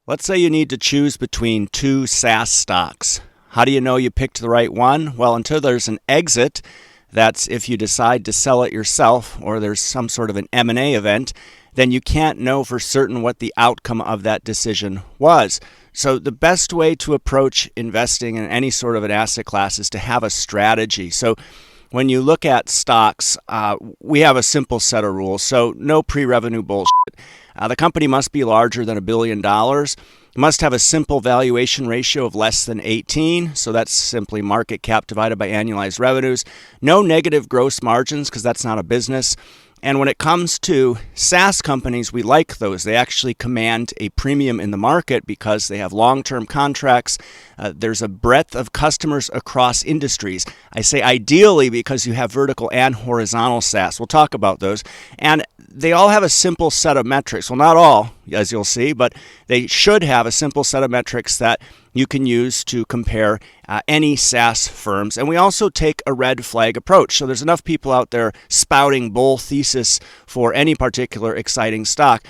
Let's say you need to choose between two SaaS stocks. How do you know you picked the right one? Well, until there's an exit, that's if you decide to sell it yourself or there's some sort of an M&A event, then you can't know for certain what the outcome of that decision was. So the best way to approach investing in any sort of an asset class is to have a strategy. So when you look at stocks, we have a simple set of rules. So no pre-revenue bullshit. The company must be larger than $1 billion. It must have a simple valuation ratio of less than 18. So that's simply market cap divided by annualized revenues. No negative gross margins because that's not a business. And when it comes to SaaS companies, we like those. They actually command a premium in the market because they have long-term contracts. There's a breadth of customers across industries. I say ideally because you have vertical and horizontal SaaS. We'll talk about those. And they all have a simple set of metrics. Well, not all, as you'll see, but they should have a simple set of metrics that you can use to compare any SaaS firms. And we also take a red flag approach. So there's enough people out there spouting bull thesis for any particular exciting stock.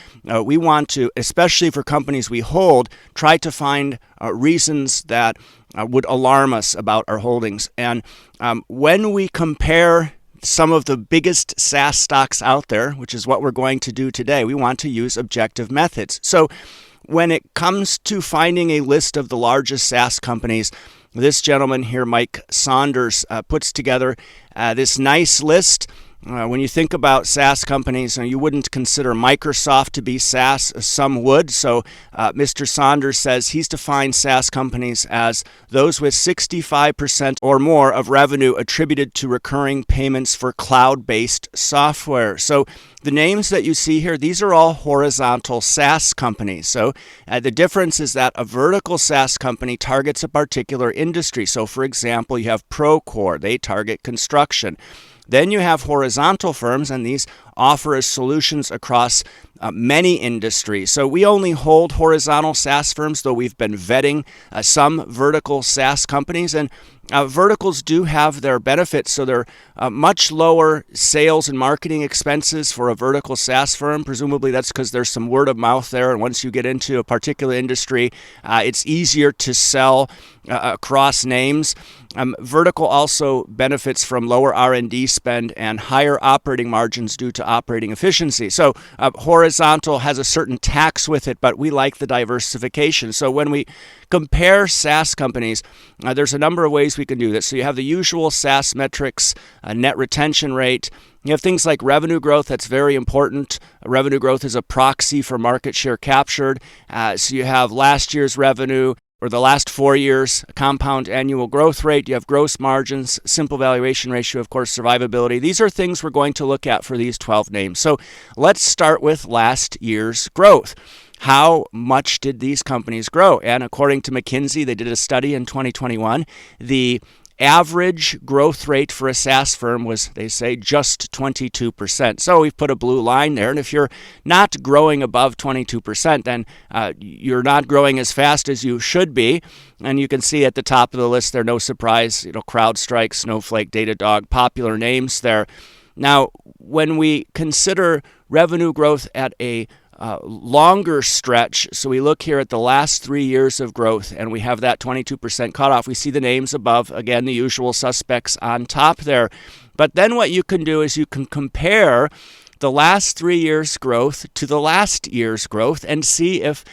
We want to, especially for companies we hold, try to find reasons that would alarm us about our holdings. And when we compare some of the biggest SaaS stocks out there, which is what we're going to do today, we want to use objective methods. So when it comes to finding a list of the largest SaaS companies, this gentleman here, Mike Saunders, puts together this nice list. When you think about SaaS companies, you wouldn't consider Microsoft to be SaaS. Some would. So Mr. Saunders says he's defined SaaS companies as those with 65% or more of revenue attributed to recurring payments for cloud-based software. So the names that you see here, these are all horizontal SaaS companies. So the difference is that a vertical SaaS company targets a particular industry. So for example, you have Procore. They target construction. Then you have horizontal firms, and these offer us solutions across many industries. So we only hold horizontal SaaS firms, though we've been vetting some vertical SaaS companies. And verticals do have their benefits. So they're much lower sales and marketing expenses for a vertical SaaS firm. Presumably that's because there's some word of mouth there. And once you get into a particular industry, it's easier to sell across names. Vertical also benefits from lower R&D spend and higher operating margins due to operating efficiency. So horizontal has a certain tax with it, but we like the diversification. So when we compare SaaS companies, there's a number of ways we can do this. So you have the usual SaaS metrics, net retention rate. You have things like revenue growth. That's very important. Revenue growth is a proxy for market share captured. So you have last year's revenue, or the last 4 years, compound annual growth rate. You have gross margins, simple valuation ratio, of course, survivability. These are things we're going to look at for these 12 names. So let's start with last year's growth. How much did these companies grow? And according to McKinsey, they did a study in 2021. The average growth rate for a SaaS firm was, they say, just 22%. So we've put a blue line there. And if you're not growing above 22%, then you're not growing as fast as you should be. And you can see at the top of the list there, no surprise, CrowdStrike, Snowflake, Datadog, popular names there. Now, when we consider revenue growth at a longer stretch, so we look here at the last 3 years of growth, and we have that 22% cutoff. We see the names above, again, the usual suspects on top there. But then what you can do is you can compare the last 3 years' growth to the last year's growth and see if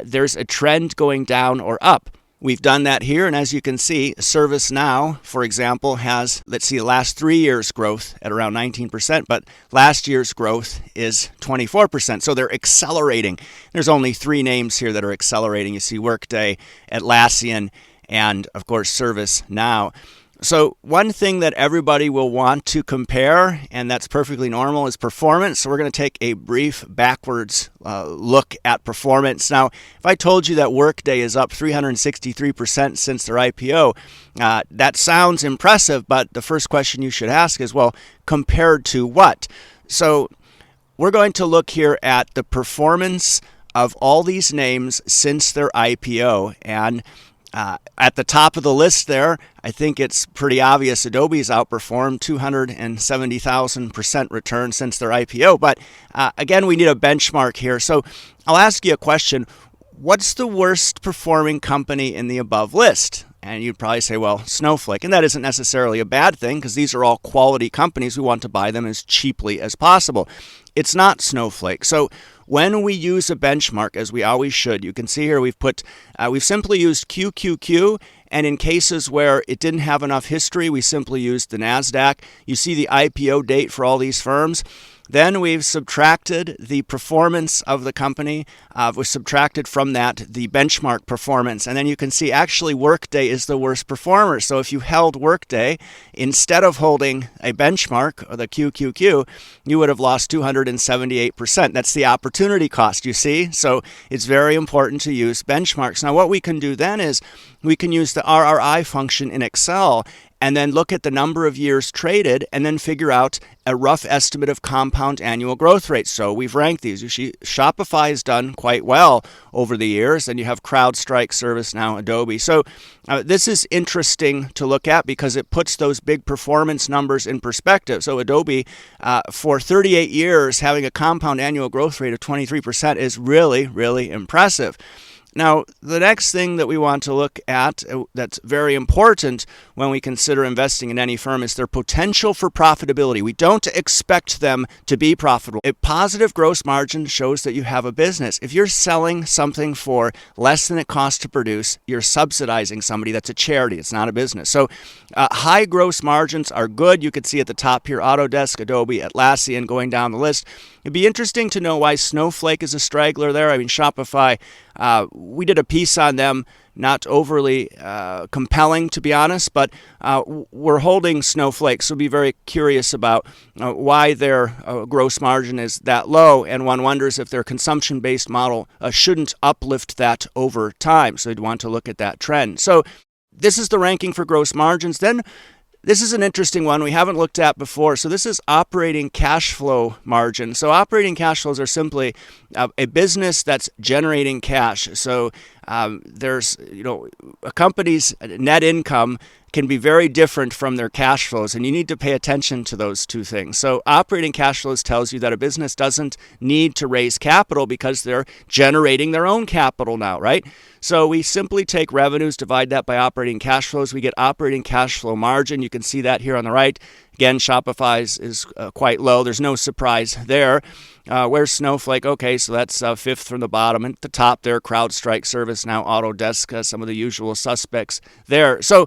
there's a trend going down or up. We've done that here, and as you can see, ServiceNow, for example, has, let's see, last 3 years' growth at around 19%, but last year's growth is 24%. So they're accelerating. There's only 3 names here that are accelerating. You see Workday, Atlassian, and, of course, ServiceNow. So one thing that everybody will want to compare, and that's perfectly normal, is performance. So we're going to take a brief backwards look at performance. Now, if I told you that Workday is up 363% since their IPO, that sounds impressive, but the first question you should ask is, well, compared to what? So we're going to look here at the performance of all these names since their IPO, and at the top of the list there, I think it's pretty obvious Adobe's outperformed 270,000% return since their IPO. But again, we need a benchmark here. So I'll ask you a question. what's the worst performing company in the above list? And you'd probably say, well, Snowflake. And that isn't necessarily a bad thing because these are all quality companies. We want to buy them as cheaply as possible. It's not Snowflake. So when we use a benchmark, as we always should, you can see here we've simply used QQQ. And in cases where it didn't have enough history, we simply used the NASDAQ. You see the IPO date for all these firms. Then we've subtracted the performance of the company. We've subtracted from that the benchmark performance. And then you can see actually Workday is the worst performer. So if you held Workday instead of holding a benchmark, or the QQQ, you would have lost 278%. That's the opportunity cost, you see? So it's very important to use benchmarks. Now what we can do then is we can use the RRI function in Excel and then look at the number of years traded and then figure out a rough estimate of compound annual growth rate. So we've ranked these. You see, Shopify has done quite well over the years, and you have CrowdStrike, ServiceNow, Adobe. So this is interesting to look at because it puts those big performance numbers in perspective. So Adobe, for 38 years, having a compound annual growth rate of 23% is really, really impressive. Now, the next thing that we want to look at that's very important when we consider investing in any firm is their potential for profitability. We don't expect them to be profitable. A positive gross margin shows that you have a business. If you're selling something for less than it costs to produce, you're subsidizing somebody. That's a charity. It's not a business. So high gross margins are good. You can see at the top here, Autodesk, Adobe, Atlassian, going down the list. It'd be interesting to know why Snowflake is a straggler there. I mean, Shopify, we did a piece on them, not overly compelling, to be honest, but we're holding Snowflake, so be very curious about why their gross margin is that low, and one wonders if their consumption-based model shouldn't uplift that over time. So you'd want to look at that trend. So this is the ranking for gross margins. Then this is an interesting one we haven't looked at before. So this is operating cash flow margin. So operating cash flows are simply a business that's generating cash. So there's, a company's net income can be very different from their cash flows, and you need to pay attention to those two things. So operating cash flows tells you that a business doesn't need to raise capital because they're generating their own capital now, right? So we simply take revenues, divide that by operating cash flows. We get operating cash flow margin. You can see that here on the right. Again, Shopify's is quite low. There's no surprise there. Where's Snowflake? Okay, so that's fifth from the bottom. And at the top there, CrowdStrike, ServiceNow, Autodesk, some of the usual suspects there. So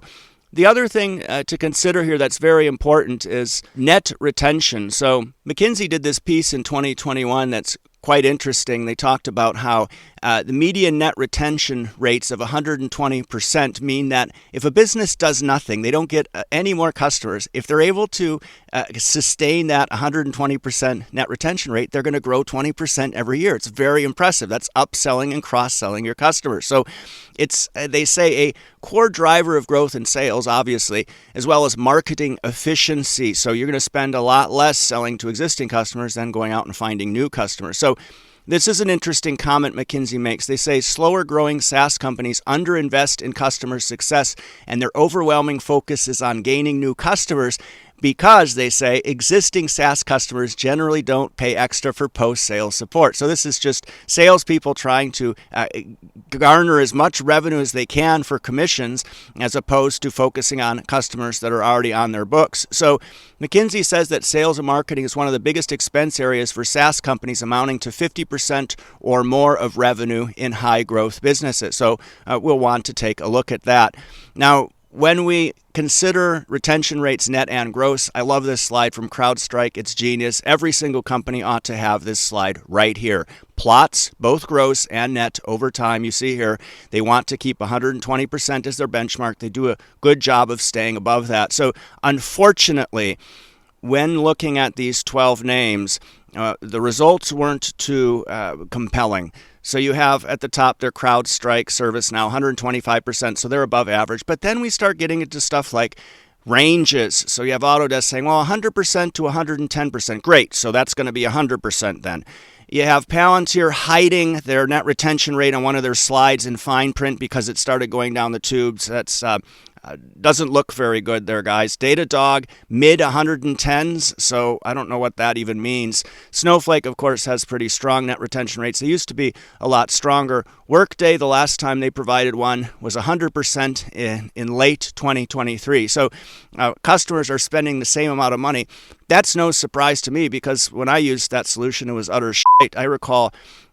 the other thing to consider here that's very important is net retention. So McKinsey did this piece in 2021 that's quite interesting. They talked about how the median net retention rates of 120% mean that if a business does nothing, they don't get any more customers. If they're able to sustain that 120% net retention rate, they're going to grow 20% every year. It's very impressive. That's upselling and cross-selling your customers. So it's, they say, a core driver of growth in sales, obviously, as well as marketing efficiency. So you're going to spend a lot less selling to existing customers than going out and finding new customers. So this is an interesting comment McKinsey makes. They say slower growing SaaS companies underinvest in customer success, and their overwhelming focus is on gaining new customers because, they say, existing SaaS customers generally don't pay extra for post-sales support. So this is just salespeople trying to garner as much revenue as they can for commissions as opposed to focusing on customers that are already on their books. So McKinsey says that sales and marketing is one of the biggest expense areas for SaaS companies, amounting to 50% or more of revenue in high-growth businesses. So we'll want to take a look at that. Now, when we consider retention rates net and gross, I love this slide from CrowdStrike. It's genius. Every single company ought to have this slide right here. Plots, both gross and net over time. You see here, they want to keep 120% as their benchmark. They do a good job of staying above that. So unfortunately, when looking at these 12 names, the results weren't too compelling. So you have at the top there CrowdStrike, ServiceNow, 125%, so they're above average. But then we start getting into stuff like ranges. So you have Autodesk saying, well, 100% to 110%. Great, so that's going to be 100% then. You have Palantir hiding their net retention rate on one of their slides in fine print because it started going down the tubes. That's Doesn't look very good there, guys. Datadog, mid 110s, so I don't know what that even means. Snowflake, of course, has pretty strong net retention rates. They used to be a lot stronger. Workday, the last time they provided one, was 100% in late 2023. So customers are spending the same amount of money. That's no surprise to me, because when I used that solution, it was utter shit. I recall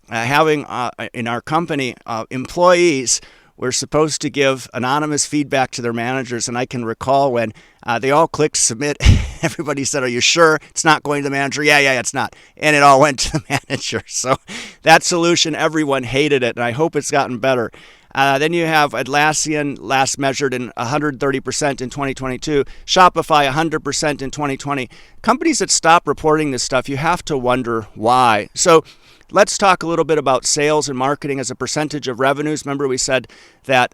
having in our company employees were supposed to give anonymous feedback to their managers, and I can recall when they all clicked submit, everybody said, "Are you sure it's not going to the manager?" Yeah, it's not. And it all went to the manager. So that solution, everyone hated it, and I hope it's gotten better. Then you have Atlassian, last measured in 130% in 2022. Shopify, 100% in 2020. Companies that stop reporting this stuff, you have to wonder why. So let's talk a little bit about sales and marketing as a percentage of revenues. Remember, we said that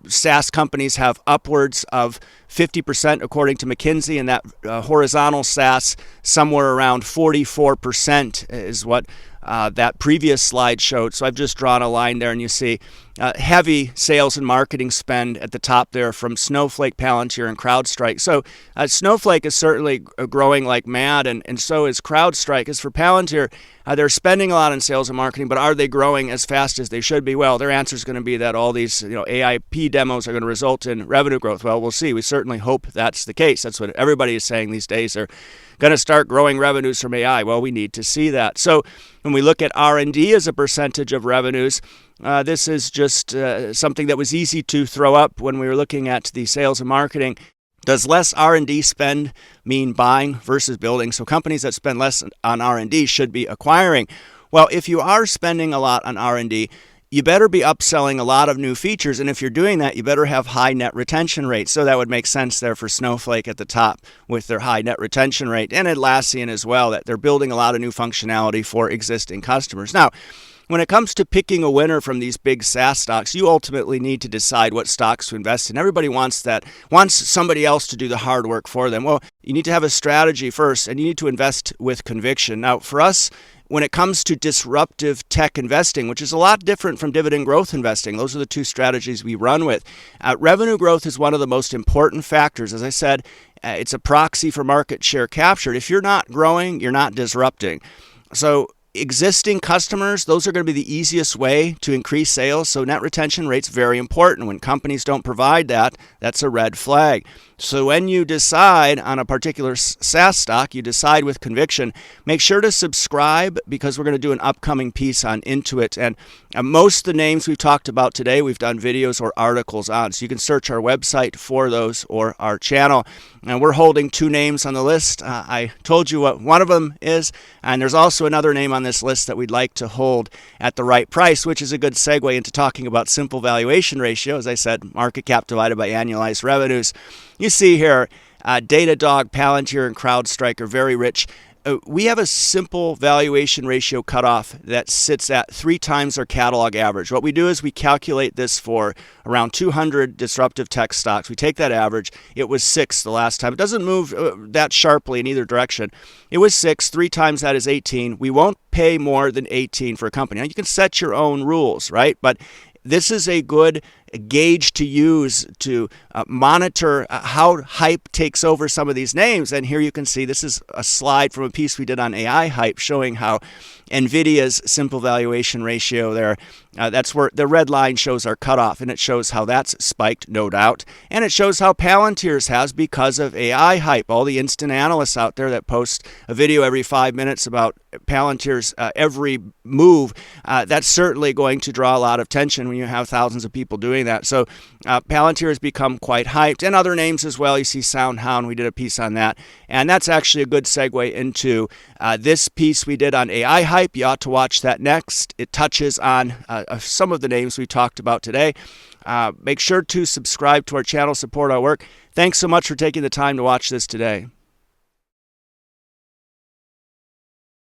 SaaS companies have upwards of 50% according to McKinsey, and that horizontal SaaS somewhere around 44% is what that previous slide showed. So I've just drawn a line there, and you see heavy sales and marketing spend at the top there from Snowflake, Palantir, and CrowdStrike. So Snowflake is certainly growing like mad, and so is CrowdStrike. As for Palantir, they're spending a lot on sales and marketing, but are they growing as fast as they should be? Well, their answer is going to be that all these AIP demos are going to result in revenue growth. Well, we'll see. We certainly hope that's the case. That's what everybody is saying these days. They're going to start growing revenues from AI. Well, we need to see that. So when we look at R&D as a percentage of revenues, this is just something that was easy to throw up when we were looking at the sales and marketing. Does less R&D spend mean buying versus building? So companies that spend less on R&D should be acquiring. Well, if you are spending a lot on R&D, you better be upselling a lot of new features. And if you're doing that, you better have high net retention rates. So that would make sense there for Snowflake at the top with their high net retention rate, and Atlassian as well, that they're building a lot of new functionality for existing customers. Now, when it comes to picking a winner from these big SaaS stocks, you ultimately need to decide what stocks to invest in. Everybody wants somebody else to do the hard work for them. Well, you need to have a strategy first, and you need to invest with conviction. Now, for us, when it comes to disruptive tech investing, which is a lot different from dividend growth investing, those are the two strategies we run with. Revenue growth is one of the most important factors. As I said, it's a proxy for market share captured. If you're not growing, you're not disrupting. So existing customers, those are going to be the easiest way to increase sales. So net retention rate's very important. When companies don't provide that, that's a red flag. So when you decide on a particular SaaS stock, you decide with conviction. Make sure to subscribe, because we're going to do an upcoming piece on Intuit. And most of the names we've talked about today, we've done videos or articles on. So you can search our website for those or our channel. And we're holding 2 names on the list. I told you what one of them is. And there's also another name on this list that we'd like to hold at the right price, which is a good segue into talking about simple valuation ratio. As I said, market cap divided by annualized revenues. You see here, Datadog, Palantir, and CrowdStrike are very rich. We have a simple valuation ratio cutoff that sits at 3 times our catalog average. What we do is we calculate this for around 200 disruptive tech stocks. We take that average. It was 6 the last time. It doesn't move that sharply in either direction. It was 6. 3 times that is 18. We won't pay more than 18 for a company. Now, you can set your own rules, right? But this is a good gauge to use to monitor how hype takes over some of these names. And here you can see this is a slide from a piece we did on AI hype showing how NVIDIA's simple valuation ratio there, that's where the red line shows our cutoff, and it shows how that's spiked, no doubt. And it shows how Palantir's has because of AI hype. All the instant analysts out there that post a video every 5 minutes about Palantir's every move, that's certainly going to draw a lot of attention when you have thousands of people doing that. So Palantir has become quite hyped, and other names as well. You see SoundHound, we did a piece on that. And that's actually a good segue into this piece we did on AI hype. You ought to watch that next. It touches on some of the names we talked about today. Make sure to subscribe to our channel, support our work. Thanks so much for taking the time to watch this today.